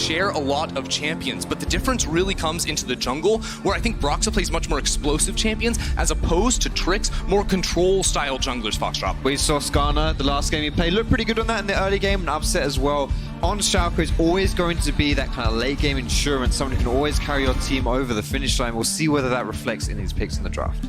share a lot of champions, but the difference really comes into the jungle, where I think Broxah plays much more explosive champions as opposed to Trix, more control-style junglers, Foxdrop. We saw Skarner, the last game he played, looked pretty good on that in the early game, and upset as well. On Schalke is always going to be that kind of late game insurance, someone who can always carry your team over the finish line. We'll see whether that reflects in these picks in the draft.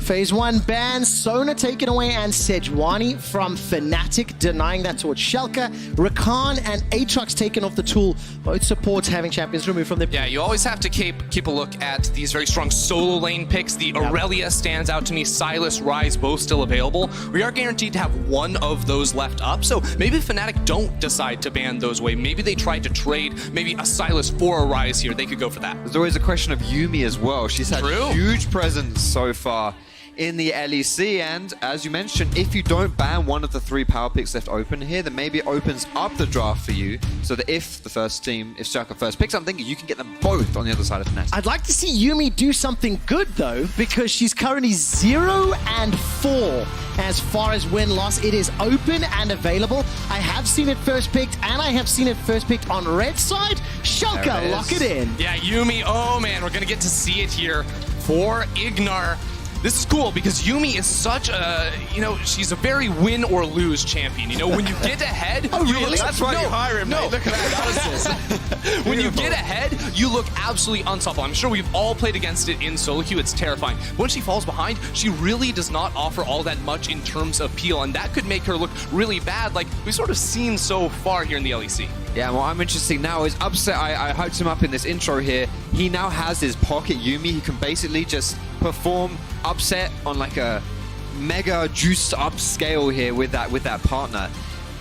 Phase 1 ban, Sona taken away, and Sejuani from Fnatic, denying that towards Schalke. Rakan and Aatrox taken off the tool, both supports having champions removed from their... Yeah, you always have to keep a look at these very strong solo lane picks. The Aurelia stands out to me, Sylas, Ryze, both still available. We are guaranteed to have one of those left up, so maybe Fnatic don't decide to ban those away. Maybe they try to trade maybe a Sylas for a Ryze here. They could go for that. There's always a question of Yuumi as well. She's had True. huge presence so far in the LEC, and as you mentioned, if you don't ban one of the 3 power picks left open here, then maybe it opens up the draft for you, so that if the first team, if Schalke first picks something, you can get them both on the other side of Fnatic. I'd like to see Yuumi do something good though, because she's currently 0-4 as far as win-loss. It is open and available. I have seen it first picked, and I have seen it first picked on red side. Schalke, lock it in. Yeah, Yuumi, oh man, we're gonna get to see it here for Ignar. This is cool because Yuumi is such a, she's a very win or lose champion. When you get ahead, oh, really? That's why you hire him, mate. Look at that. When you get ahead, you look absolutely unstoppable. I'm sure we've all played against it in solo queue. It's terrifying. When she falls behind, she really does not offer all that much in terms of peel, and that could make her look really bad, like we've sort of seen so far here in the LEC. Yeah, what I'm interested now is Upset. I hyped him up in this intro here. He now has his pocket Yuumi. He can basically just perform Upset on like a mega juiced up scale here with that partner.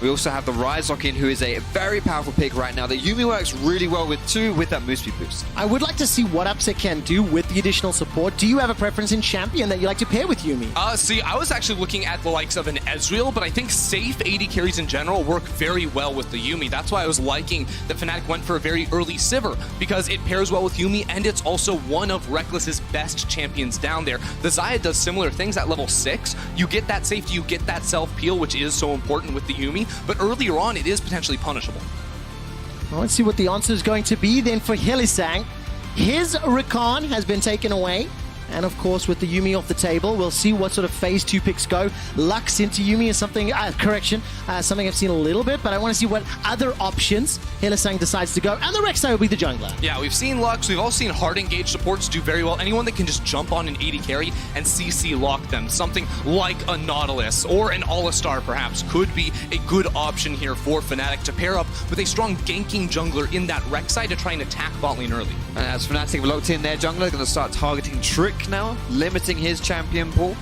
We also have the Ryze lock-in, who is a very powerful pick right now that Yuumi works really well with too, with that move speed boost. I would like to see what Upset can do with the additional support. Do you have a preference in champion that you like to pair with Yuumi? See, I was actually looking at the likes of an Ezreal, but I think safe AD carries in general work very well with the Yuumi. That's why I was liking that Fnatic went for a very early Sivir, because it pairs well with Yuumi, and it's also one of Reckless's best champions down there. The Xayah does similar things at level 6. You get that safety, you get that self-peel, which is so important with the Yuumi. But earlier on, it is potentially punishable. Well, let's see what the answer is going to be then for Hylissang. His Rakan has been taken away. And of course, with the Yuumi off the table, we'll see what sort of phase 2 picks go. Lux into Yuumi is something, something I've seen a little bit, but I want to see what other options Hylissang decides to go. And the Rek'Sai will be the jungler. Yeah, we've seen Lux, we've also seen hard engaged supports do very well. Anyone that can just jump on an AD carry and CC lock them. Something like a Nautilus or an Alistar perhaps could be a good option here for Fnatic to pair up with a strong ganking jungler in that Rek'Sai to try and attack bot lane early. And as Fnatic have locked in their jungler, they're going to start targeting Trick now, limiting his champion pool.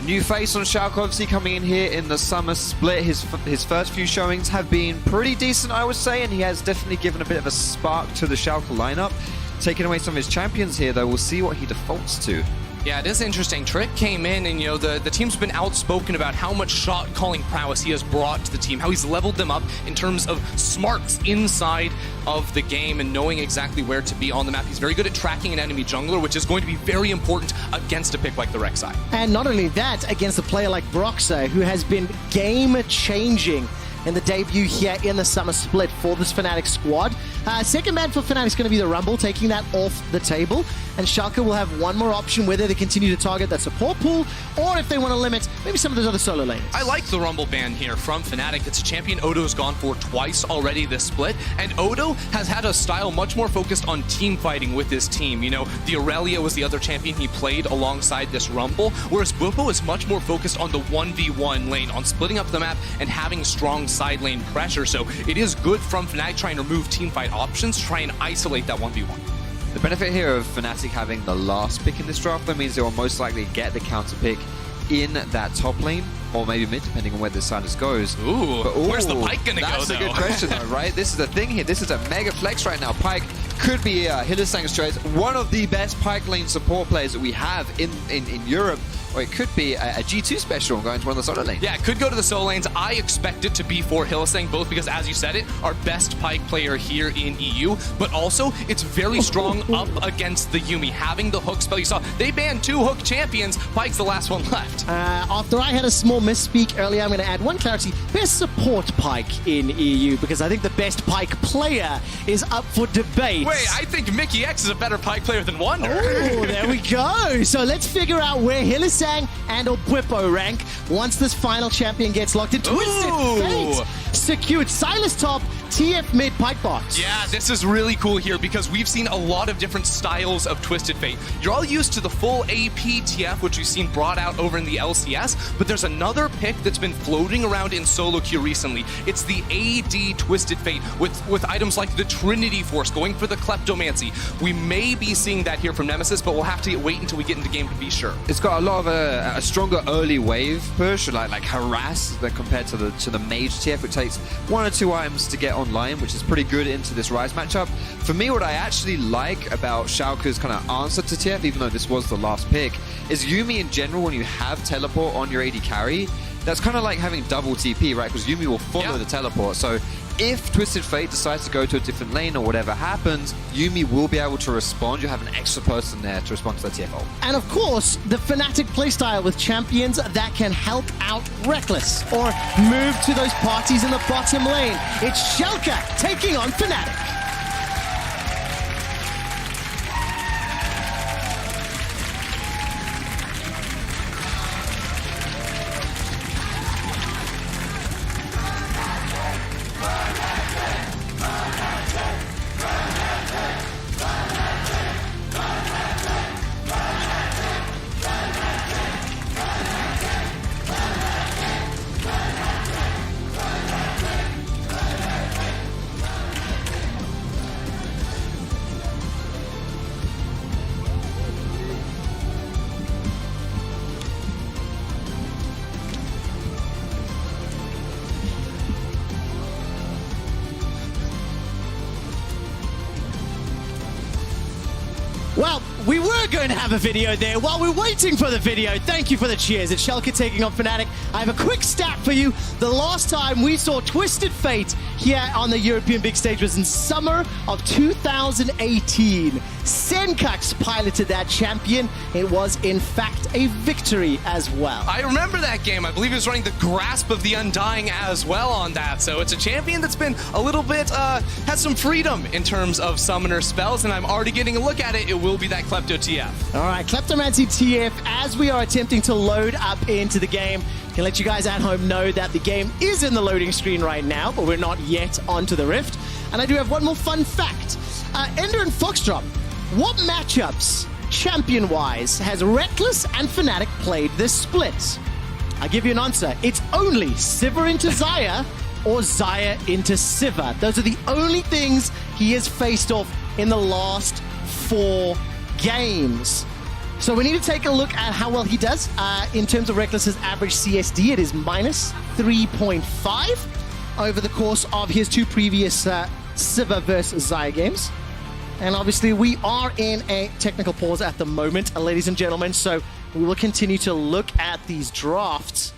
New face on Schalke obviously coming in here in the Summer Split. His first few showings have been pretty decent, I would say, and he has definitely given a bit of a spark to the Schalke lineup. Taking away some of his champions here, though, we'll see what he defaults to. Yeah, it is interesting. Trick came in and, the team's been outspoken about how much shot calling prowess he has brought to the team, how he's leveled them up in terms of smarts inside of the game and knowing exactly where to be on the map. He's very good at tracking an enemy jungler, which is going to be very important against a pick like the Rek'Sai. And not only that, against a player like Broxah, who has been game-changing in the debut here in the Summer Split for this Fnatic squad. Second ban for Fnatic is going to be the Rumble, taking that off the table. And Schalke will have one more option, whether they continue to target that support pool, or if they want to limit maybe some of those other solo lanes. I like the Rumble ban here from Fnatic. It's a champion Odo's gone for twice already this split, and Odo has had a style much more focused on team fighting with his team. The Aurelia was the other champion he played alongside this Rumble, whereas Bwipo is much more focused on the 1v1 lane, on splitting up the map and having strong side lane pressure. So it is good from Fnatic trying to remove team fight options, try and isolate that 1v1. The benefit here of Fnatic having the last pick in this draft, that means they will most likely get the counter pick in that top lane, or maybe mid, depending on where the Silas goes. Ooh, where's the Pyke gonna go, though? That's a good question, though, right? This is the thing here. This is a mega flex right now. Pyke could be Hylissang's choice, one of the best Pyke lane support players that we have in Europe. Or it could be a G2 special going to one of the solo lanes. Yeah, it could go to the solo lanes. I expect it to be for Hylissang, both because, as you said it, our best Pyke player here in EU, but also it's very strong up against the Yuumi. Having the hook spell, you saw, they banned 2 hook champions. Pyke's the last one left. After I had a small small misspeak earlier. I'm going to add one clarity. Best support Pyke in EU, because I think the best Pyke player is up for debate. Wait, I think Mickey X is a better Pyke player than Wonder. Oh, there we go. So let's figure out where Hylissang and Obwipo rank once this final champion gets locked in. Twisted Fate secured Silas top, TF mid, Pyke bot. Yeah, this is really cool here because we've seen a lot of different styles of Twisted Fate. You're all used to the full AP TF, which we've seen brought out over in the LCS, but there's another pick that's been floating around in solo queue recently. It's the AD Twisted Fate with items like the Trinity Force going for the Kleptomancy. We may be seeing that here from Nemesis, but we'll have to wait until we get into game to be sure. It's got a lot of a stronger early wave push, like harass, than compared to the mage TF, which takes 1 or 2 items to get online, which is pretty good into this Rise matchup. For me, what I actually like about Schalke's kind of answer to TF, even though this was the last pick, is Yuumi in general. When you have teleport on your AD carry, that's kind of like having double TP, right? Because Yuumi will follow the teleport. So if Twisted Fate decides to go to a different lane or whatever happens, Yuumi will be able to respond. You have an extra person there to respond to the TF ult. And of course, the Fnatic playstyle with champions that can help out Reckless or move to those parties in the bottom lane. It's Schalke taking on Fnatic. Well, we were going to have a video there. While we're waiting for the video, thank you for the cheers. It's Schalke taking on Fnatic. I have a quick stat for you. The last time we saw Twisted Fate here on the European big stage was in summer of 2018. Senkux piloted that champion. It was, in fact, a victory as well. I remember that game. I believe he was running the Grasp of the Undying as well on that. So it's a champion that's been a little bit, has some freedom in terms of summoner spells, and I'm already getting a look at it. It will be that Klepto TF. All right, Kleptomancy TF, as we are attempting to load up into the game, can let you guys at home know that the game is in the loading screen right now, but we're not yet onto the Rift. And I do have one more fun fact. Ender and Foxdrop, what matchups, champion-wise, has Reckless and Fnatic played this split? I'll give you an answer. It's only Sivir into Xayah or Xayah into Sivir. Those are the only things he has faced off in the last 4 games. So we need to take a look at how well he does. In terms of Reckless's average CSD, it is minus 3.5 over the course of his 2 previous Sivir versus Xayah games. And obviously we are in a technical pause at the moment, ladies and gentlemen, so we will continue to look at these drafts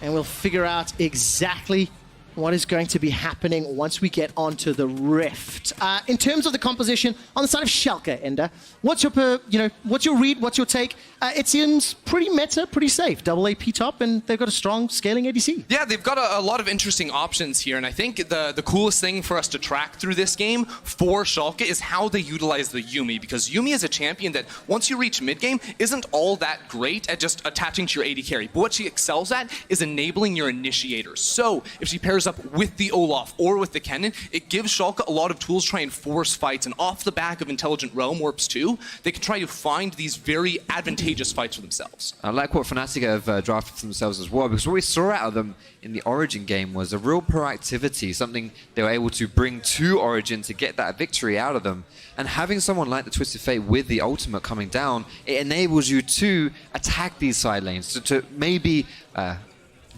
and we'll figure out exactly what is going to be happening once we get onto the Rift. In terms of the composition, on the side of Schalke, Ender, what's your read, what's your take? It seems pretty meta, pretty safe. Double AP top, and they've got a strong scaling ADC. Yeah, they've got a lot of interesting options here, and I think the coolest thing for us to track through this game for Schalke is how they utilize the Yuumi, because Yuumi is a champion that, once you reach mid-game, isn't all that great at just attaching to your AD carry. But what she excels at is enabling your initiators. So, if she pairs up with the Olaf or with the Kennen, it gives Schalke a lot of tools to try and force fights, and off the back of Intelligent Realm Warps too, they can try to find these very advantageous fights for themselves. I like what Fnatic have drafted for themselves as well, because what we saw out of them in the Origin game was a real proactivity, something they were able to bring to Origin to get that victory out of them. And having someone like the Twisted Fate with the ultimate coming down, it enables you to attack these side lanes, to maybe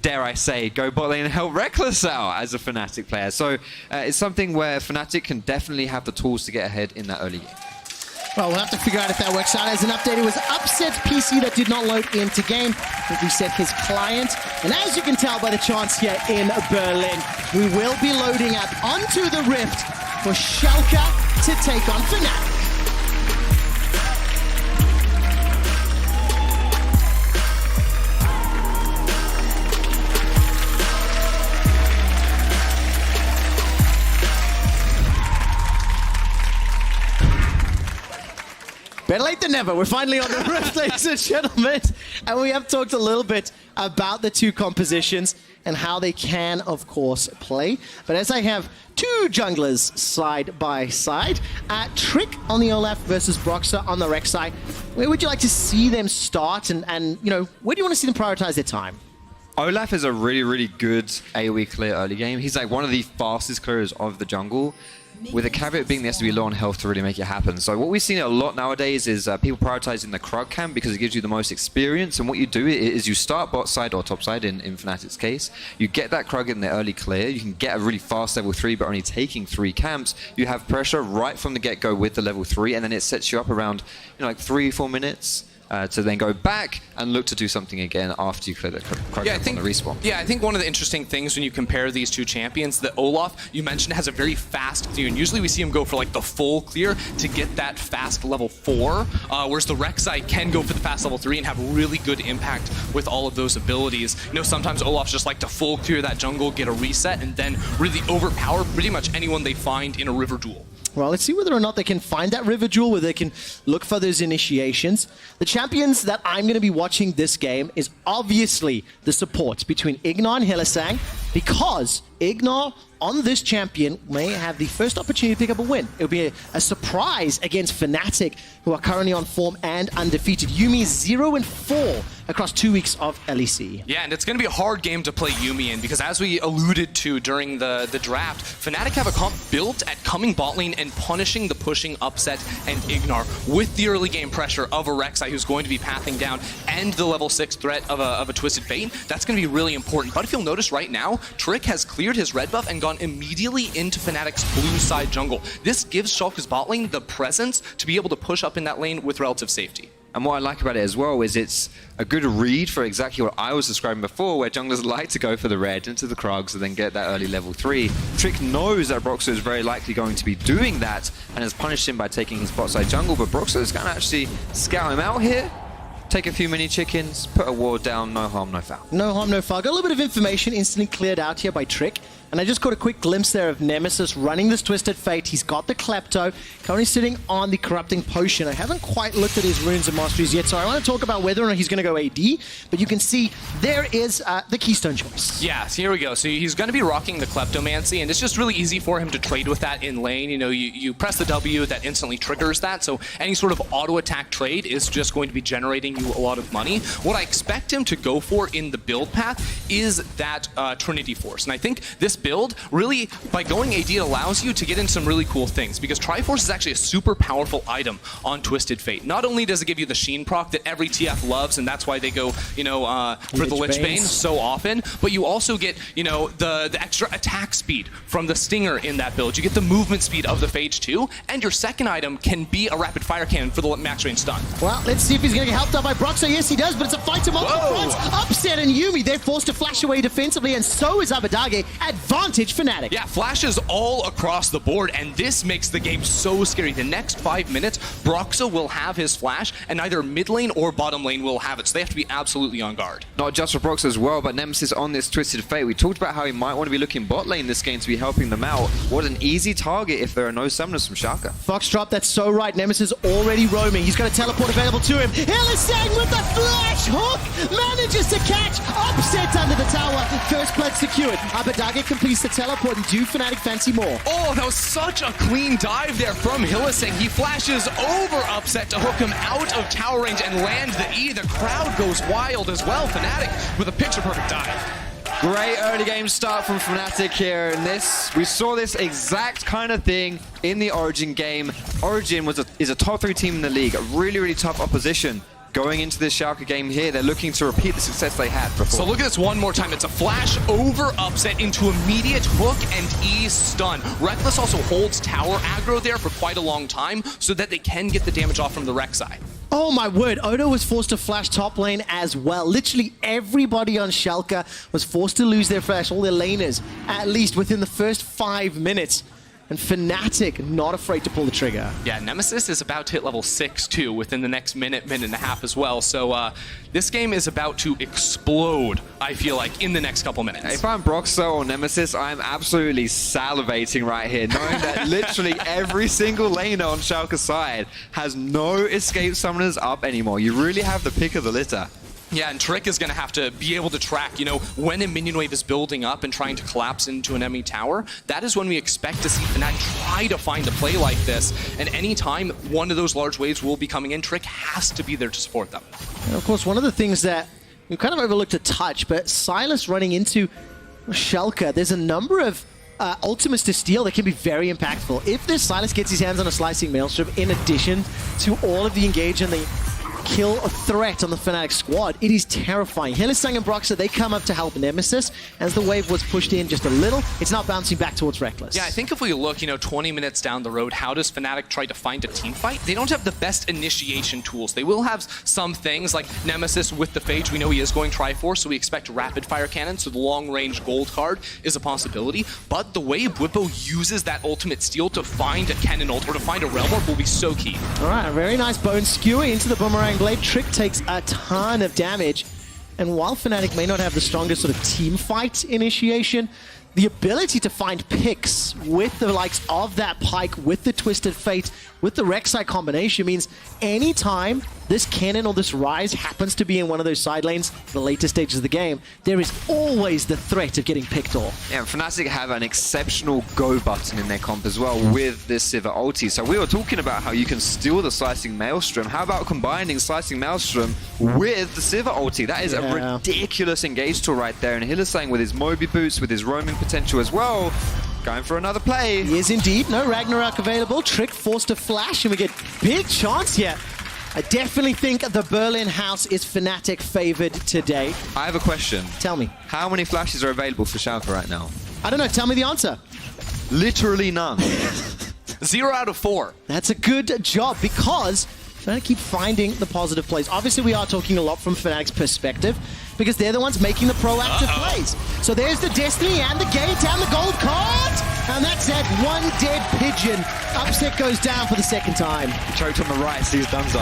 dare I say, go bot lane and help Reckless out as a Fnatic player. So it's something where Fnatic can definitely have the tools to get ahead in that early game. Well, we'll have to figure out if that works out. As an update, it was Upset's PC that did not load into game. It reset his client. And as you can tell by the chants here in Berlin, we will be loading up onto the Rift for Schalke to take on Fnatic. Better late than never. We're finally on the rift, ladies and gentlemen. And we have talked a little bit about the two compositions and how they can, of course, play. But as I have two junglers side by side, Trick on the Olaf versus Broxah on the Rek'Sai, where would you like to see them start? And you know, where do you want to see them prioritize their time? Olaf is a really, really good AoE clear early game. He's like one of the fastest clearers of the jungle, with a caveat being he has to be low on health to really make it happen. So what we've seen a lot nowadays is people prioritizing the Krug camp because it gives you the most experience. And what you do is you start bot side or top side in Fnatic's case. You get that Krug in the early clear. You can get a really fast level 3, but only taking 3 camps. You have pressure right from the get-go with the level 3, and then it sets you up around, you know, like 3-4 minutes. To then go back and look to do something again after you clear the Krug on the respawn. Yeah, I think one of the interesting things when you compare these two champions, that Olaf, you mentioned, has a very fast clear, and usually we see him go for like the full clear to get that fast level 4, whereas the Rek'Sai can go for the fast level 3 and have really good impact with all of those abilities. You know, sometimes Olaf's just like to full clear that jungle, get a reset, and then really overpower pretty much anyone they find in a river duel. Well, let's see whether or not they can find that river jewel, where they can look for those initiations. The champions that I'm going to be watching this game is obviously the support between Ignar and Hylissang, because Ignar on this champion may have the first opportunity to pick up a win. It'll be a surprise against Fnatic, who are currently on form and undefeated. Yuumi is 0-4 across 2 weeks of LEC. Yeah, and it's going to be a hard game to play Yuumi in, because as we alluded to during the draft, Fnatic have a comp built at coming bot lane and punishing the pushing upset and Ignar with the early game pressure of a Rek'Sai who's going to be pathing down, and the level 6 threat of a Twisted Fate. That's going to be really important. But if you'll notice right now, Trick has cleared his red buff and gone immediately into Fnatic's blue side jungle. This gives Schalke's bot lane the presence to be able to push up in that lane with relative safety. And what I like about it as well is it's a good read for exactly what I was describing before, where junglers like to go for the red into the Krugs and then get that early level 3. Trick knows that Broxah is very likely going to be doing that and has punished him by taking his bot side jungle, but Broxah is going to actually scout him out here, take a few mini chickens, put a ward down, no harm, no foul. No harm, no foul. Got a little bit of information instantly cleared out here by Trick. And I just caught a quick glimpse there of Nemesis running this Twisted Fate. He's got the Klepto, currently sitting on the Corrupting Potion. I haven't quite looked at his runes and masteries yet, so I want to talk about whether or not he's going to go AD. But you can see there is the Keystone choice. Yeah, so here we go. So he's going to be rocking the Kleptomancy, and it's just really easy for him to trade with that in lane. You know, you press the W, that instantly triggers that. So any sort of auto-attack trade is just going to be generating you a lot of money. What I expect him to go for in the build path is that Trinity Force. And I think this build, really, by going AD, it allows you to get in some really cool things, because Triforce is actually a super powerful item on Twisted Fate. Not only does it give you the Sheen proc that every TF loves, and that's why they go, you know, for the Lich Bane so often, but you also get, you know, the extra attack speed from the Stinger in that build. You get the movement speed of the Phage too, and your second item can be a rapid fire cannon for the max range stun. Well, let's see if he's going to get helped out by Broxah. Yes, he does, but it's a fight to multiple fronts. Upset and Yuumi, they're forced to flash away defensively, and so is Abadage. Advantage Fnatic. Yeah, flashes all across the board, and this makes the game so scary. The next 5 minutes, Broxah will have his flash, and either mid lane or bottom lane will have it, so they have to be absolutely on guard. Not just for Broxah as well, but Nemesis on this Twisted Fate. We talked about how he might want to be looking bot lane this game to be helping them out. What an easy target if there are no summoners from Schalke. Foxtrot, that's so right. Nemesis already roaming. He's got a teleport available to him. Hylissang with the flash hook manages to catch. Upset under the tower. First blood secured. Abadage completes the teleport, and do Fnatic fancy more? Oh, that was such a clean dive there from Hylissang. He flashes over Upset to hook him out of tower range and land the E. The crowd goes wild as well. Fnatic with a picture-perfect dive. Great early game start from Fnatic here, and we saw this exact kind of thing in the Origin game. Origin is a top 3 team in the league, a really, really tough opposition. Going into this Schalke game here, they're looking to repeat the success they had before. So look at this one more time. It's a flash over Upset into immediate hook and E stun. Reckless also holds tower aggro there for quite a long time so that they can get the damage off from the Rek'Sai. Oh my word, Odo was forced to flash top lane as well. Literally everybody on Schalke was forced to lose their flash, all their laners, at least within the first 5 minutes. And Fnatic not afraid to pull the trigger. Yeah, Nemesis is about to hit level 6 too within the next minute and a half as well. So this game is about to explode, I feel like, in the next couple minutes. If I'm Broxah or Nemesis, I'm absolutely salivating right here, knowing that literally every single laner on Schalke's side has no escape summoners up anymore. You really have the pick of the litter. Yeah, and Trick is going to have to be able to track, you know, when a minion wave is building up and trying to collapse into an enemy tower. That is when we expect to see Fnatic try to find a play like this. And anytime one of those large waves will be coming in, Trick has to be there to support them. And of course, one of the things that we kind of overlooked a touch, but Silas running into Schalke, there's a number of ultimates to steal that can be very impactful. If this Silas gets his hands on a slicing maelstrom, in addition to all of the engage and the kill threat on the Fnatic squad, it is terrifying. Hylissang and Broxah, they come up to help Nemesis. As the wave was pushed in just a little, it's now bouncing back towards Reckless. Yeah, I think if we look, 20 minutes down the road, how does Fnatic try to find a team fight? They don't have the best initiation tools. They will have some things like Nemesis with the Phage. We know he is going Triforce, so we expect rapid fire cannon, so the long-range gold card is a possibility. But the way Bwipo uses that ultimate steal to find a cannon ult or to find a realm orb will be so key. All right, a very nice bone skewer into the boomerang blade. Trick takes a ton of damage, and while Fnatic may not have the strongest sort of team fight initiation, the ability to find picks with the likes of that Pike, with the Twisted Fate, with the Rek'Sai combination means anytime this cannon or this Rise happens to be in one of those side lanes, the later stages of the game, there is always the threat of getting picked off. Yeah, Fnatic have an exceptional go button in their comp as well with this Sivir ulti. So we were talking about how you can steal the Slicing Maelstrom. How about combining Slicing Maelstrom with the Sivir ulti? That is a ridiculous engage tool right there. And Hylissang with his Moby boots, with his roaming potential as well, going for another play. He is indeed. No Ragnarok available. Trick forced to flash, and we get big chance here. I definitely think the Berlin house is Fnatic favored today. I have a question. Tell me. How many flashes are available for Schalke right now? I don't know. Tell me the answer. Literally none. 0 out of 4. That's a good job because Fnatic keep finding the positive plays. Obviously, we are talking a lot from Fnatic's perspective because they're the ones making the proactive plays. So there's the Destiny and the Gate and the gold card. And that's it. One dead pigeon. Upset goes down for the second time. Choked on the right, so he's done so.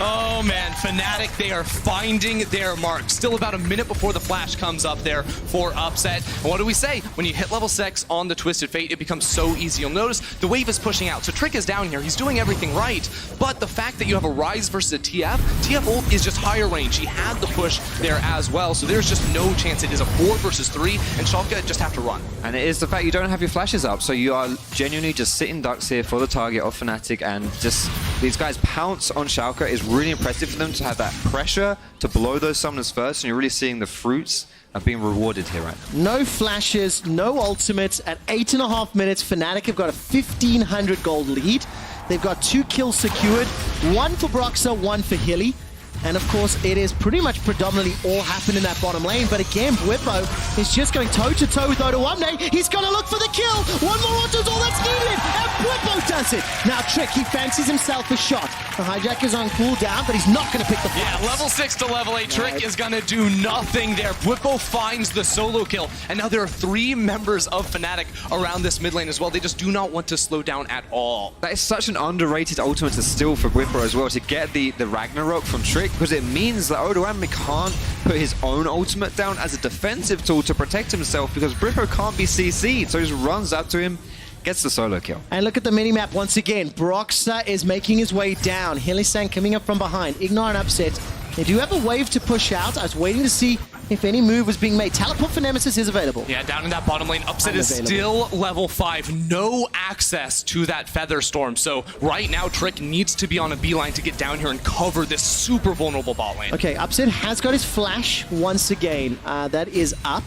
Oh man, Fnatic, they are finding their mark. Still about a minute before the flash comes up there for Upset. And what do we say? When you hit level 6 on the Twisted Fate, it becomes so easy. You'll notice the wave is pushing out. So Trick is down here. He's doing everything right. But the fact that you have a Rise versus a TF ult is just higher range. He had the push there as well. So there's just no chance. It is a 4 versus 3, and Schalke just have to run. And it is the fact you don't have your flashes up. So you are genuinely just sitting ducks here for the target of Fnatic, and just these guys pounce on Schalke is really impressive for them to have that pressure to blow those summoners first, and you're really seeing the fruits of being rewarded here right now. No flashes, no ultimates. At 8.5 minutes, Fnatic have got a 1,500 gold lead. They've got 2 kills secured, 1 for Broxah, 1 for Hilly. And of course, it is pretty much predominantly all happened in that bottom lane. But again, Bwipo is just going toe-to-toe with Odoamne. He's going to look for the kill. One more auto is all that's needed. And Bwipo does it. Now, Trick, he fancies himself a shot. The hijack is on cooldown, but he's not going to pick the fight. Yeah, level 6 to level 8. Trick is going to do nothing there. Bwipo finds the solo kill. And now there are 3 members of Fnatic around this mid lane as well. They just do not want to slow down at all. That is such an underrated ultimate to steal for Bwipo as well, to get the Ragnarok from Trick, because it means that Odoamne can't put his own ultimate down as a defensive tool to protect himself, because Bwipo can't be CC'd, so he just runs up to him, gets the solo kill. And look at the minimap once again. Broxah is making his way down. Hylissang coming up from behind. Ignore and Upset. They do have a wave to push out. I was waiting to see if any move was being made. Teleport for Nemesis is available. Yeah, down in that bottom lane, Upset is still level 5. No access to that Feather Storm. So right now, Trick needs to be on a beeline to get down here and cover this super vulnerable bot lane. Okay, Upset has got his flash once again. That is up.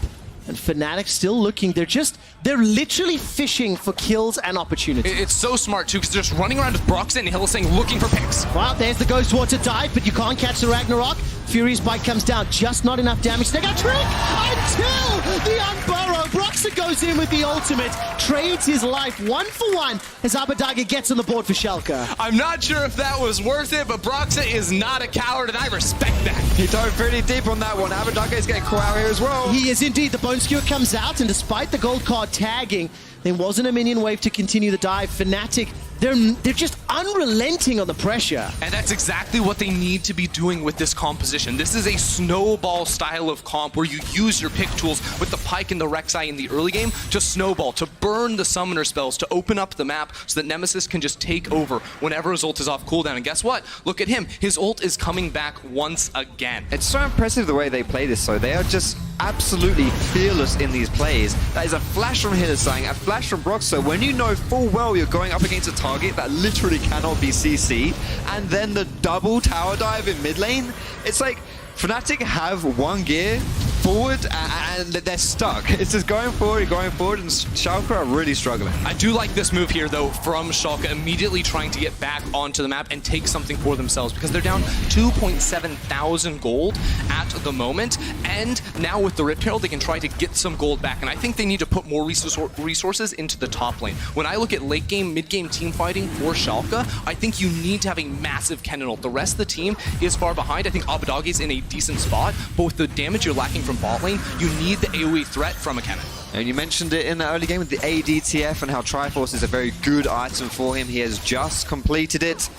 And Fnatic still looking. They're literally fishing for kills and opportunities. It's so smart too, because they're just running around with Broxah and Hylissang looking for picks. Well, there's the Ghost Water dive, but you can't catch the Ragnarok. Furious Bite comes down, just not enough damage. They got Trick until the Unburrow. Broxah goes in with the ultimate, trades his life 1 for 1 as Abbedagge gets on the board for Schalke. I'm not sure if that was worth it, but Broxah is not a coward, and I respect that. He dove pretty deep on that one. Abbedagge is getting caught out here as well. He is indeed. The Bone Skewer comes out, and despite the gold card tagging, There wasn't a minion wave to continue the dive. Fnatic, they're just unrelenting on the pressure. And that's exactly what they need to be doing with this composition. This is a snowball style of comp where you use your pick tools with the Pike and the Rek'Sai in the early game to snowball, to burn the summoner spells, to open up the map so that Nemesis can just take over whenever his ult is off cooldown. And guess what? Look at him. His ult is coming back once again. It's so impressive the way they play this, though. They are just absolutely fearless in these plays. That is a flash from Hylissang, a flash from Broxah. When you know full well you're going up against a target that literally cannot be CC'd, and then the double tower dive in mid lane, it's like Fnatic have one gear forward and they're stuck. It's just going forward, and Schalke are really struggling. I do like this move here, though, from Schalke, immediately trying to get back onto the map and take something for themselves, because they're down 2.7 thousand gold at the moment, and now with the Rift Herald, they can try to get some gold back, and I think they need to put more resources into the top lane. When I look at late game, mid game team fighting for Schalke, I think you need to have a massive cannon ult. The rest of the team is far behind. I think Abadagi is in a decent spot, but with the damage you're lacking from bot lane, you need the AoE threat from a cannon. And you mentioned it in the early game with the ADTF and how Triforce is a very good item for him. He has just completed it.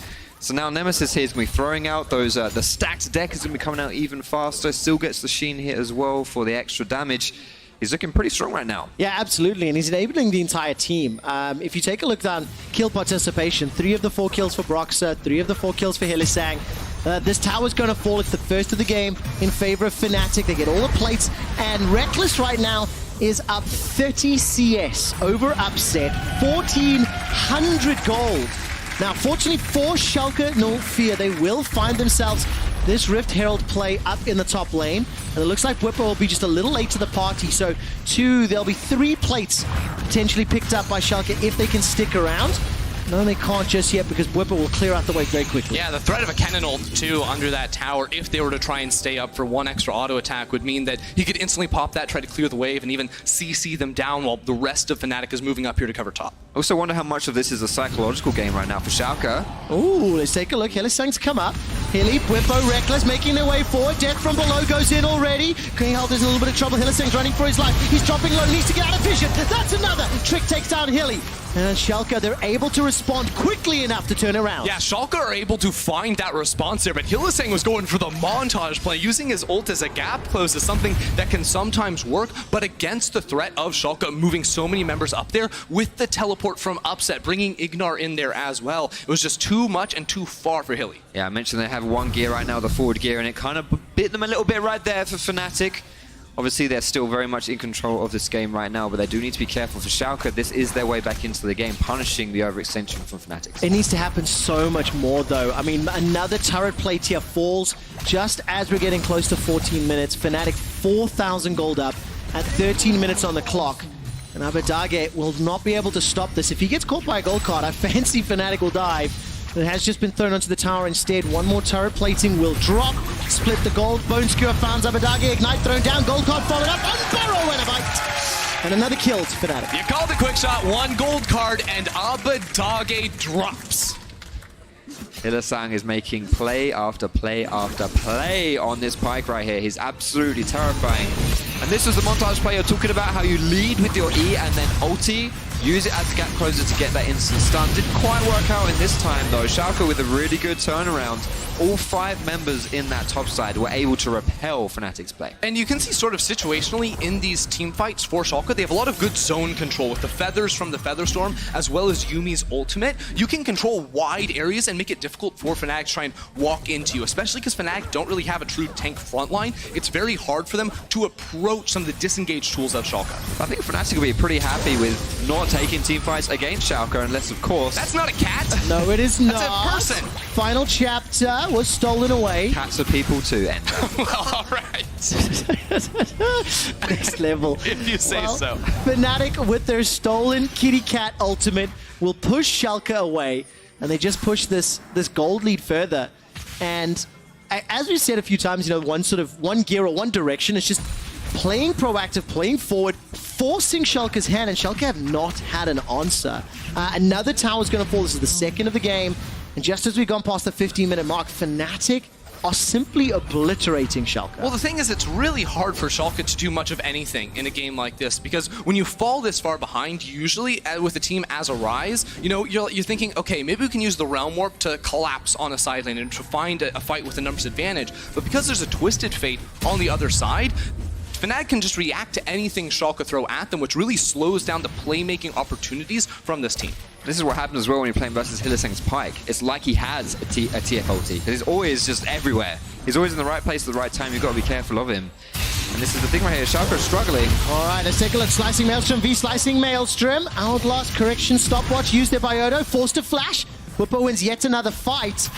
So now Nemesis here is going to be throwing out those, the stacked deck is going to be coming out even faster. Still gets the Sheen hit as well for the extra damage. He's looking pretty strong right now. Yeah, absolutely, and he's enabling the entire team. If you take a look down kill participation, 3 of the 4 kills for Broxah, 3 of the 4 kills for Hylissang. This tower's going to fall. It's the first of the game in favor of Fnatic. They get all the plates, and Reckless right now is up 30 CS over Upset, 1,400 gold. Now, fortunately for Schalke, no fear, they will find themselves this Rift Herald play up in the top lane. And it looks like Whipper will be just a little late to the party. So there'll be 3 plates potentially picked up by Schalke if they can stick around. No, they can't just yet, because Whipper will clear out the way very quickly. Yeah, the threat of a cannon ult, too, under that tower, if they were to try and stay up for 1 extra auto attack, would mean that he could instantly pop that, try to clear the wave, and even CC them down while the rest of Fnatic is moving up here to cover top. I also wonder how much of this is a psychological game right now for Schalke. Ooh, let's take a look. Hylissang's come up. Hilly, Whippo, Reckless making their way forward. Death from below goes in already. Greenheld is in a little bit of trouble. Hylissang's running for his life. He's dropping low, needs to get out of vision. That's another. Trick takes down Hilly. And Schalke, they're able to respond quickly enough to turn around. Yeah, Schalke are able to find that response there, but Hylissang was going for the montage play. Using his ult as a gap close is something that can sometimes work, but against the threat of Schalke moving so many members up there with the teleport from Upset, bringing Ignar in there as well, it was just too much and too far for Hilly. Yeah, I mentioned they have 1 gear right now, the forward gear, and it kind of bit them a little bit right there for Fnatic. Obviously, they're still very much in control of this game right now, but they do need to be careful. For Schalke, this is their way back into the game, punishing the overextension from Fnatic. It needs to happen so much more, though. I mean, another turret plate here falls just as we're getting close to 14 minutes. Fnatic 4,000 gold up at 13 minutes on the clock. And Abadage will not be able to stop this. If he gets caught by a gold card, I fancy Fnatic will dive. It has just been thrown onto the tower instead. 1 more turret plating will drop. Split the gold. Bone Skewer found Abadage. Ignite thrown down. Gold card followed up. Unbarrow and a bite. And another kill to Fnatic. You called the quick shot. 1 gold card and Abadage drops. Hylissang is making play after play after play on this Pike right here. He's absolutely terrifying. And this was the montage play you're talking about, how you lead with your E and then ulti, use it as gap closer to get that instant stun. Didn't quite work out in this time though. Schalke with a really good turnaround. All 5 members in that top side were able to repel Fnatic's play. And you can see sort of situationally in these team fights for Schalke, they have a lot of good zone control with the feathers from the Featherstorm as well as Yumi's ultimate. You can control wide areas and make it difficult for Fnatic to try and walk into you, especially because Fnatic don't really have a true tank frontline. It's very hard for them to approach some of the disengaged tools of Schalke. I think Fnatic will be pretty happy with not taking team fights against Schalke unless, of course... That's not a cat! No, it is not. That's a person! Final chapter was stolen away. Cats are people too, End. Well, alright. Next level. If you say so. Fnatic with their stolen kitty cat ultimate will push Schalke away, and they just push this gold lead further. And as we said a few times, you know, one gear or one direction. It's just playing proactive, playing forward, forcing Schalke's hand, and Schalke have not had an answer. Another tower is going to fall. This is the second of the game. And just as we've gone past the 15-minute mark, Fnatic are simply obliterating Schalke. Well, the thing is, it's really hard for Schalke to do much of anything in a game like this, because when you fall this far behind, usually with a team as a rise, you know, you're thinking, okay, maybe we can use the Realm Warp to collapse on a side lane and to find a fight with a numbers advantage. But because there's a Twisted Fate on the other side, Fnatic can just react to anything Schalke throw at them, which really slows down the playmaking opportunities from this team. This is what happens as well when you're playing versus Hylissang's Pyke. It's like he has a TF ulti, because he's always just everywhere. He's always in the right place at the right time. You've got to be careful of him. And this is the thing right here. Schalke is struggling. All right, let's take a look. Slicing Maelstrom v Slicing Maelstrom. Outlast correction stopwatch used there by Odo. Forced to flash. Whippo wins yet another fight.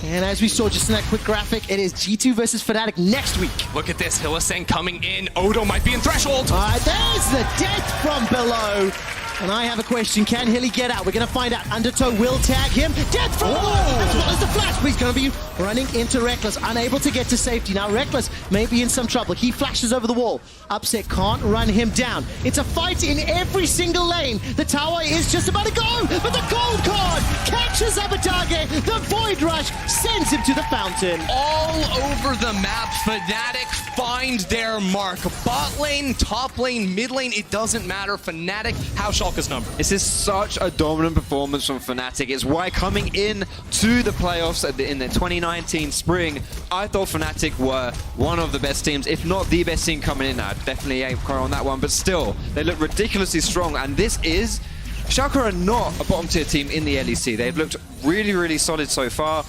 And as we saw just in that quick graphic, it is G2 versus Fnatic next week. Look at this, Hylissang coming in. Odo might be in Threshold. All right, there's the death from below. And I have a question. Can Hilly get out? We're going to find out. Undertow will tag him. Death from below, as well as the flash. But he's going to be running into Reckless, unable to get to safety. Now Reckless may be in some trouble. He flashes over the wall. Upset can't run him down. It's a fight in every single lane. The tower is just about to go, but the gold card catches Abatage. The Void Rush sends him to the fountain. All over the map, Fnatic find their mark. Bot lane, top lane, mid lane, it doesn't matter. Fnatic, how Schalke's number. This is such a dominant performance from Fnatic. It's why coming in to the playoffs in the 2019 spring, I thought Fnatic were one of the best teams, if not the best team coming in. I'd definitely aim high on that one, but still, they look ridiculously strong. And this is, Schalke are not a bottom tier team in the LEC. They've looked really, really solid so far.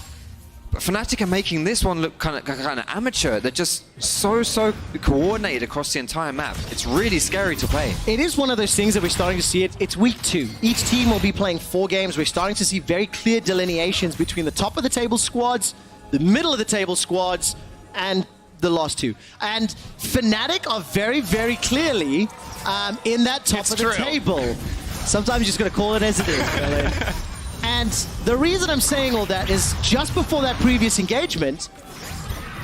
But Fnatic are making this one look kind of amateur. They're just so coordinated across the entire map. It's really scary to play. It is one of those things that we're starting to see. It's week 2. Each team will be playing 4 games. We're starting to see very clear delineations between the top of the table squads, the middle of the table squads, and the last 2. And Fnatic are very, very clearly in that top of the table. Sometimes you're just going to call it as it is, really. And the reason I'm saying all that is just before that previous engagement,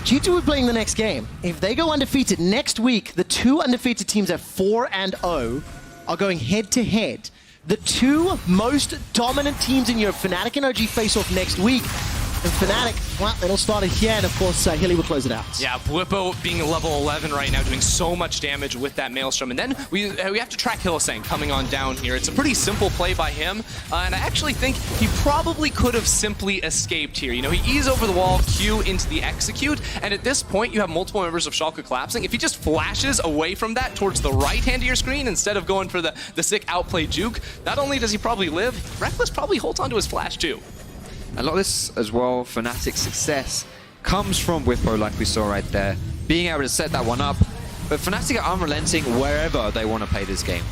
G2 were playing the next game. If they go undefeated next week, the 2 undefeated teams at 4-0 are going head-to-head. The 2 most dominant teams in Europe, Fnatic and OG, face off next week. And Fnatic, well, it'll start it here, and of course, Hilly will close it out. Yeah, Whippo being level 11 right now, doing so much damage with that Maelstrom. And then we have to track Hylissang coming on down here. It's a pretty simple play by him, and I actually think he probably could have simply escaped here. You know, he ease over the wall, Q into the execute, and at this point, you have multiple members of Schalke collapsing. If he just flashes away from that towards the right hand of your screen, instead of going for the sick outplay juke, not only does he probably live, Reckless probably holds onto his flash too. A lot of this as well, Fnatic's success comes from Whippo, like we saw right there, being able to set that one up. But Fnatic are unrelenting wherever they want to play this game.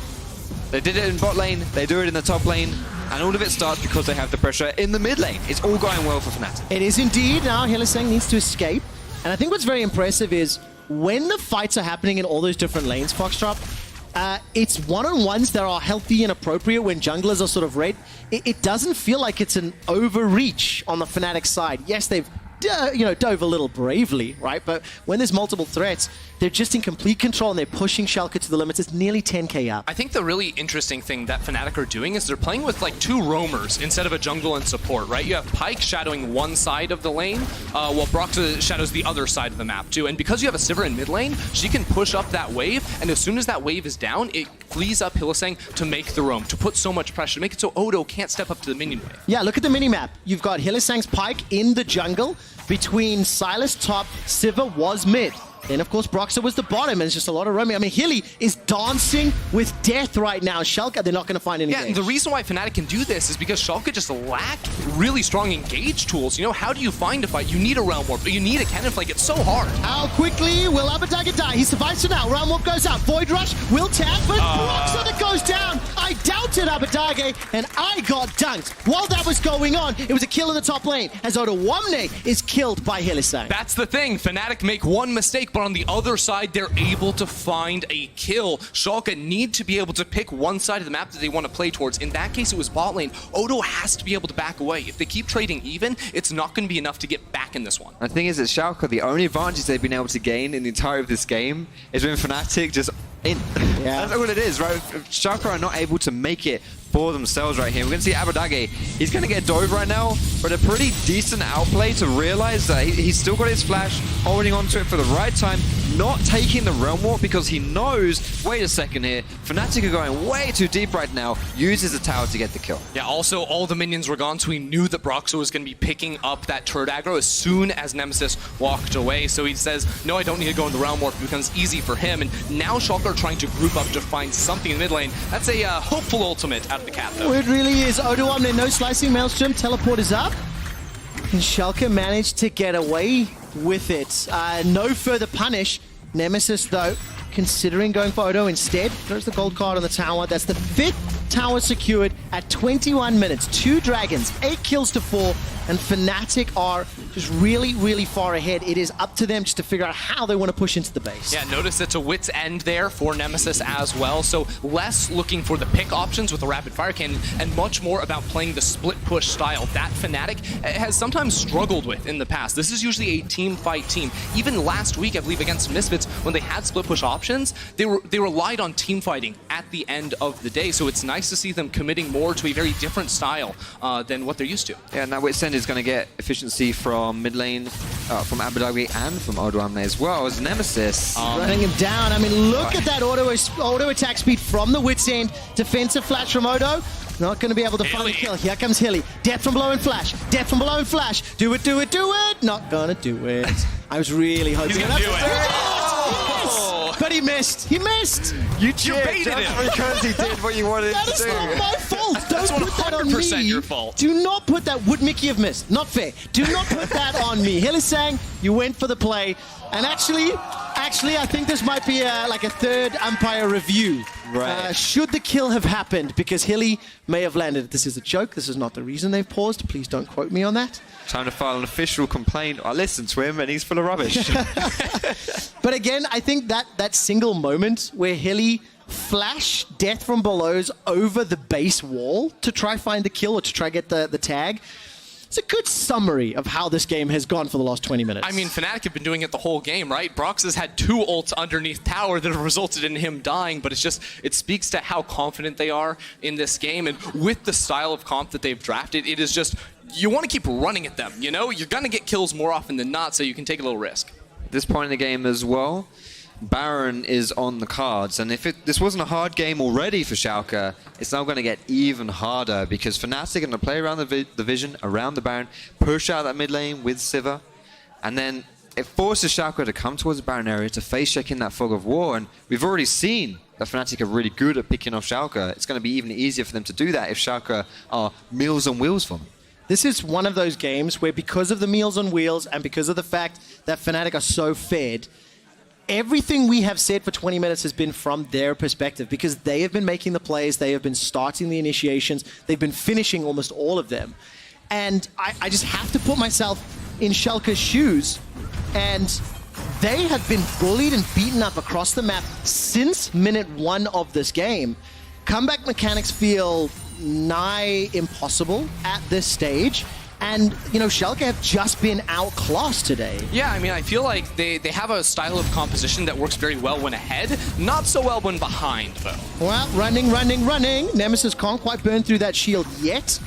They did it in bot lane, they do it in the top lane, and all of it starts because they have the pressure in the mid lane. It's all going well for Fnatic. It is indeed. Now Hylissang needs to escape. And I think what's very impressive is when the fights are happening in all those different lanes, Foxtrot, it's one-on-ones that are healthy and appropriate when junglers are sort of red. It doesn't feel like it's an overreach on the Fnatic side. Yes, they've dove a little bravely, right? But when there's multiple threats, they're just in complete control and they're pushing Schalke to the limits. It's nearly 10k up. I think the really interesting thing that Fnatic are doing is they're playing with like 2 roamers instead of a jungle and support, right? You have Pyke shadowing one side of the lane, while Broxa shadows the other side of the map too. And because you have a Sivir in mid lane, she can push up that wave, and as soon as that wave is down, it flees up Hylissang to make the roam, to put so much pressure, to make it so Odo can't step up to the minion wave. Yeah, look at the minimap. You've got Hylissang's Pyke in the jungle between Silas top, Sivir was mid. Then, of course, Broxa was the bottom, and it's just a lot of roaming. I mean, Hilly is dancing with death right now. Schalke, they're not going to find any and the reason why Fnatic can do this is because Schalke just lack really strong engage tools. You know, how do you find a fight? You need a Realm Warp, but you need a Cannon Flake. It's so hard. How quickly will Abatage die? He survives for now. Realm Warp goes out. Void Rush will tag, but Broxa that goes down. I doubted Abatage, and I got dunked. While that was going on, it was a kill in the top lane, as Odo Wamne is killed by Hylissang. That's the thing. Fnatic make one mistake, but on the other side, they're able to find a kill. Schalke need to be able to pick one side of the map that they want to play towards. In that case, it was bot lane. Odo has to be able to back away. If they keep trading even, it's not going to be enough to get back in this one. The thing is that Schalke, the only advantage they've been able to gain in the entirety of this game is when Fnatic just in. Yeah. That's what it is, right? Schalke are not able to make it for themselves right here. We're going to see Abadage. He's going to get dove right now, but a pretty decent outplay to realize that he's still got his flash, holding on to it for the right time, not taking the Realm Walk because he knows, wait a second here, Fnatic are going way too deep right now, uses the tower to get the kill. Yeah, also all the minions were gone, so he knew that Broxo was going to be picking up that turret aggro as soon as Nemesis walked away. So he says, no, I don't need to go in the Realm Warp. It becomes easy for him. And now Schalke are trying to group up to find something in mid lane. That's a hopeful ultimate out of the cat, though. It really is. Odo Omni, no slicing. Maelstrom, teleport is up. And Schalke managed to get away with it. No further punish. Nemesis, though, considering going for Odo instead. Throws the gold card on the tower. That's the 5th tower secured at 21 minutes. 2 dragons, 8 kills to 4. And Fnatic are just really, really far ahead. It is up to them just to figure out how they want to push into the base. Yeah, notice it's a wit's end there for Nemesis as well. So less looking for the pick options with the rapid fire cannon and much more about playing the split push style that Fnatic has sometimes struggled with in the past. This is usually a team fight team. Even last week, I believe, against Misfits, when they had split push options, they relied on team fighting at the end of the day. So it's nice to see them committing more to a very different style than what they're used to. Yeah, and that wit's end is going to get efficiency from mid lane, from Abadage and from Odo Omni as well as Nemesis. Running him down. I mean, look at that auto attack speed from the wit's end. Defensive flash from Odo. Not going to be able to find the kill. Here comes Hilly. Death from below and flash. Death from below and flash. Do it, do it, do it. Not going to do it. I was really hoping. He's going to do it. Yes! But he missed. He missed. You baited him. because he did what you wanted That to is do. not my fault. That's Don't put that on 100% me. your fault. Do not put that. Would Mickey have missed? Not fair. Do not put that on me. Hillisang, you went for the play. And actually, I think this might be like a third umpire review. Right. Should the kill have happened? Because Hilly may have landed. This is a joke. This is not the reason they've paused. Please don't quote me on that. Time to file an official complaint. I listened to him and he's full of rubbish. But again, I think that single moment where Hilly flashed Death from Below's over the base wall to try find the kill or to try get the tag, it's a good summary of how this game has gone for the last 20 minutes. I mean, Fnatic have been doing it the whole game, right? Brox has had 2 ults underneath tower that have resulted in him dying, but it speaks to how confident they are in this game. And with the style of comp that they've drafted, it is just, you want to keep running at them, you know? You're going to get kills more often than not, so you can take a little risk. At this point in the game as well, Baron is on the cards, and if this wasn't a hard game already for Schalke, it's now going to get even harder because Fnatic are going to play around the vision, around the Baron, push out that mid lane with Sivir, and then it forces Schalke to come towards the Baron area to face check in that fog of war, and we've already seen that Fnatic are really good at picking off Schalke. It's going to be even easier for them to do that if Schalke are meals on wheels for them. This is one of those games where because of the meals on wheels and because of the fact that Fnatic are so fed, everything we have said for 20 minutes has been from their perspective because they have been making the plays, they have been starting the initiations, they've been finishing almost all of them. And I just have to put myself in Schalke's shoes, and they have been bullied and beaten up across the map since minute 1 of this game. Comeback mechanics feel nigh impossible at this stage. And, you know, Schalke have just been outclassed today. Yeah, I mean, I feel like they have a style of composition that works very well when ahead, not so well when behind, though. Well, running. Nemesis can't quite burn through that shield yet.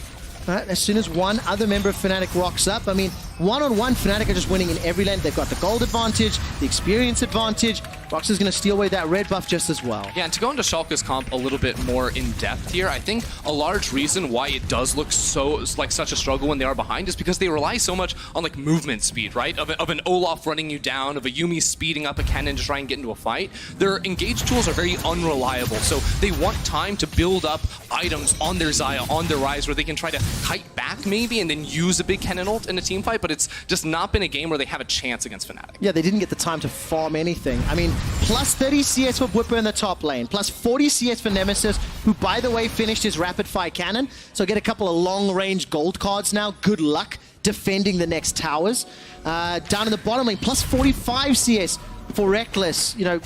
As soon as one other member of Fnatic rocks up, I mean, one-on-one, Fnatic are just winning in every lane. They've got the gold advantage, the experience advantage. Brox is going to steal away that red buff just as well. Yeah, and to go into Schalke's comp a little bit more in depth here, I think a large reason why it does look so like such a struggle when they are behind is because they rely so much on like movement speed, right? Of an Olaf running you down, of a Yuumi speeding up a cannon to try and get into a fight. Their engage tools are very unreliable, so they want time to build up items on their Xayah, on their Ryze, where they can try to kite back maybe and then use a big cannon ult in a team fight, but it's just not been a game where they have a chance against Fnatic. Yeah, they didn't get the time to farm anything. I mean, plus 30 CS for Whipper in the top lane, plus 40 CS for Nemesis, who, by the way, finished his rapid fire cannon. So get a couple of long-range gold cards now. Good luck defending the next towers. Down in the bottom lane, plus 45 CS for Reckless. You know,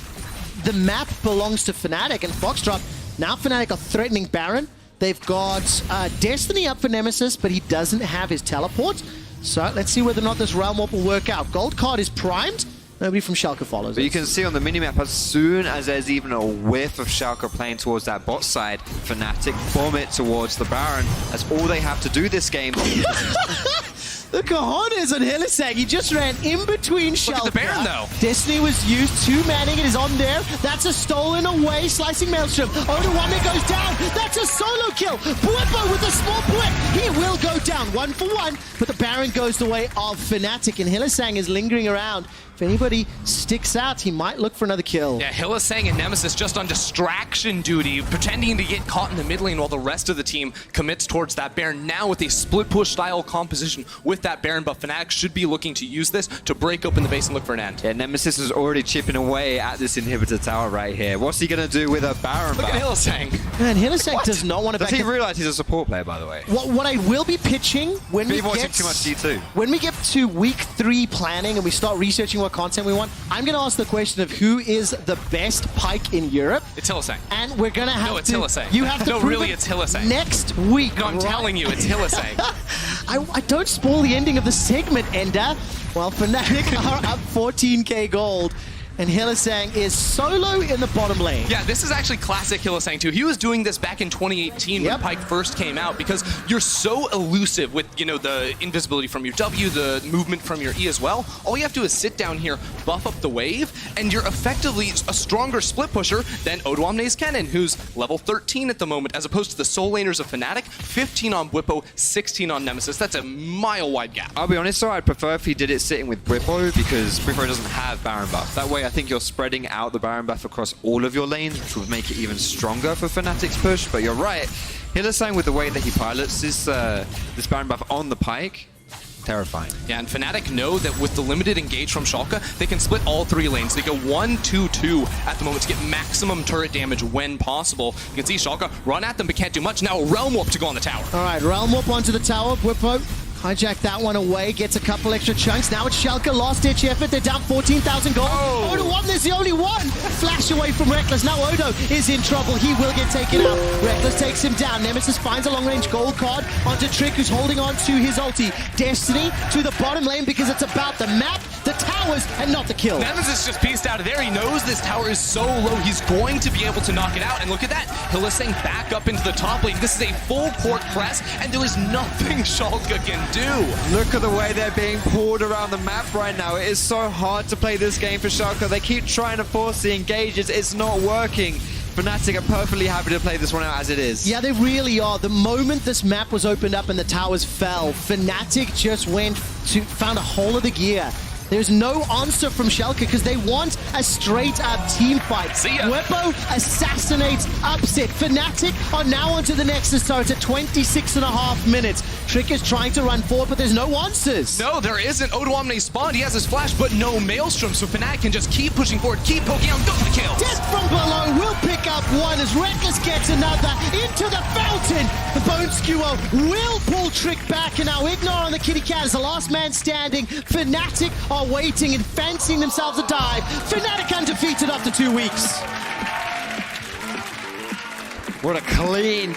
the map belongs to Fnatic and Foxtrot. Now Fnatic are threatening Baron. They've got Destiny up for Nemesis, but he doesn't have his teleport. So let's see whether or not this Realm Warp will work out. Gold card is primed. Nobody from Schalke follows But us. you can see on the minimap, as soon as there's even a whiff of Schalke playing towards that bot side, Fnatic bomb it towards the Baron. That's all they have to do this game. The cojones on Hylissang. He just ran in between Schalke. Look at the Baron, though. Destiny was used. 2 manning it is on there. That's a stolen away. Slicing Maelstrom. Odoamne goes down. That's a solo kill. Bwipo with a small blip. He will go down 1 for 1. But the Baron goes the way of Fnatic. And Hylissang is lingering around. If anybody sticks out, he might look for another kill. Yeah, Hylissang and Nemesis just on distraction duty, pretending to get caught in the mid lane while the rest of the team commits towards that Baron. Now with a split push style composition with that Baron, but Fnatic should be looking to use this to break open the base and look for an end. Yeah, Nemesis is already chipping away at this inhibitor tower right here. What's he going to do with a Baron Look buff? at Hylissang. Man, Hylissang does not want to Does back he up. realize he's a support player, by the way? What I will be pitching when we Been watching get too much G2. when we get to week 3 planning and we start researching what content we want, I'm going to ask the question of who is the best pike in Europe. It's Hylissang. And we're going to have No, it's to... Hylissang. You have to No, prove really, it it's Hylissang. next week. No, I'm right? telling you, it's Hylissang. I don't spoil the ending of the segment, Ender. Well, Fnatic are up 14k gold. And Hylissang is solo in the bottom lane. Yeah, this is actually classic Hylissang too. He was doing this back in 2018 when Pyke first came out because you're so elusive with, you know, the invisibility from your W, the movement from your E as well. All you have to do is sit down here, buff up the wave, and you're effectively a stronger split pusher than Odoamne's Kennen, who's level 13 at the moment, as opposed to the soul laners of Fnatic, 15 on Bwipo, 16 on Nemesis. That's a mile-wide gap. I'll be honest though, I'd prefer if he did it sitting with Bwipo because Bwipo doesn't have Baron buff. That way I think you're spreading out the Baron buff across all of your lanes, which would make it even stronger for Fnatic's push. But you're right, Hylissang with the way that he pilots this Baron buff on the Pyke, terrifying. Yeah, and Fnatic know that with the limited engage from Schalke, they can split all 3 lanes. They go 1-2-2 at the moment to get maximum turret damage when possible. You can see Schalke run at them but can't do much. Now a Realm Warp to go on the tower. All right, Realm Warp onto the tower. Bwipo hijack that one away, gets a couple extra chunks. Now it's Schalke, last-ditch effort. They're down 14,000 gold. Odoamne's the only one. Flash away from Rekkles. Now Odo is in trouble. He will get taken out. Rekkles takes him down. Nemesis finds a long-range gold card onto Trick, who's holding on to his ulti. Destiny to the bottom lane because it's about the map, the towers, and not the kill. Nemesis just pieced out of there. He knows this tower is so low, he's going to be able to knock it out. And look at that. Hylissang back up into the top lane. This is a full port press, and there is nothing Schalke can do. Look at the way they're being pulled around the map right now. It is so hard to play this game for Schalke. They keep trying to force the engages. It's not working. Fnatic are perfectly happy to play this one out as it is. Yeah, they really are. The moment this map was opened up and the towers fell, Fnatic just found a hole of the gear. There's no answer from Schalke because they want a straight-up team fight. See ya. Bwipo assassinates Upset. Fnatic are now onto the Nexus turret at 26.5 minutes. Trick is trying to run forward, but there's no answers. No, there isn't. Odoamne spawned. He has his flash, but no Maelstrom, so Fnatic can just keep pushing forward, keep poking out, go for the kills. Death from below will pick up one as Rekkles gets another into the fountain. The Bone Skewer will pull Trick back, and now Ignore on the kitty cat is the last man standing. Fnatic are waiting and fancying themselves a dive. Fnatic undefeated after 2 weeks. What a clean game.